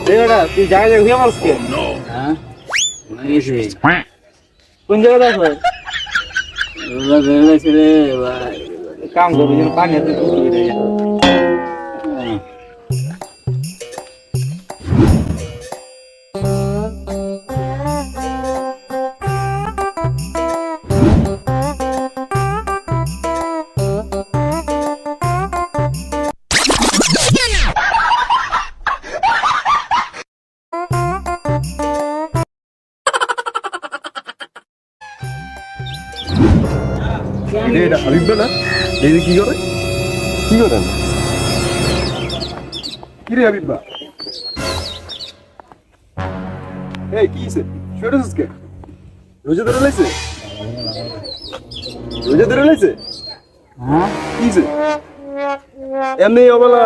বেটা তুই জায়গায় ঘুরে মারছ কে? হ্যাঁ গেছে কোন জায়গায় আছে? রোজা ধরে গেছে রে ভাই কাম করবি যেন পানি হাতে তুলবি রে। এটা হাবিব না এই যে কি করে কি করেন কি রে হাবিব বা এই কি সে শুয়েছিস কে রোজা ধরে লাইছে হ্যাঁ কি সে এমনি অবলা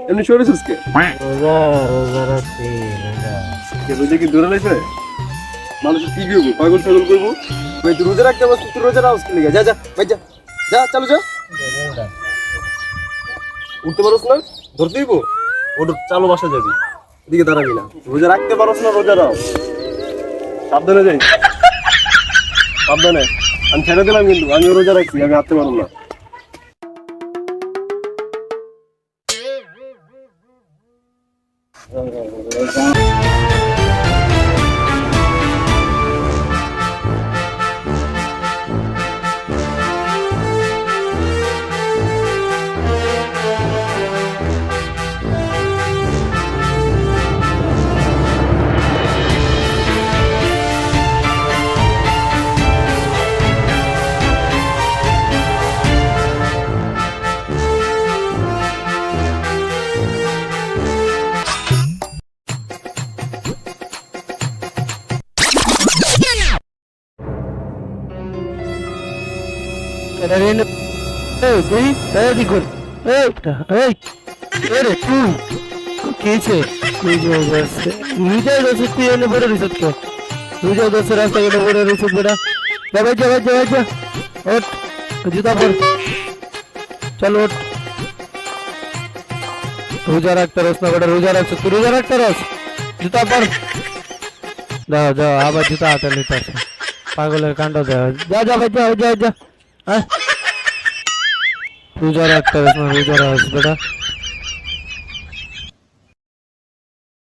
এমনি শুয়েছিস কে রোজা রোজা রাখছি রোজা কি ধরে লাইছে মানুষ কি করবো পাগল ছাগল করবো ভাই তুই রোজা রাখতে পারছিস তুই রোজা রাখছিস কি যা যা ভাই যা যা চালু যা উঠতে পারছ না ধরতে দিব ওটা চালু বাসা যাবি এদিকে দাঁড়াবি না রোজা রাখতে পারছ না রোজা রাও সাবধানে যাই সাবধানে আমি ছেড়ে দিলাম কিন্তু আমি রোজা রাখছি আমি হাঁটতে পারবো না এটা রে এই তুই এই দিকুন এই এই এরে তুই কেছে তুই যে বসে নিজে বসে তুই এনে বড় রিসত কে তুই যে বসে রাস্তা কেটে বড় রিসত বেটা যা ওঠ জুতা পর চল ওঠ রোজা রাখতে রস না বেটা রোজা রাখছ তুই রোজা রাখতে রস জুতা পর যা আবার জুতা হাতে নিতে আছে পাগলের কাণ্ড যা যা হ্যাঁ রোজা রাখতে রস না রোজা রাখ বেটা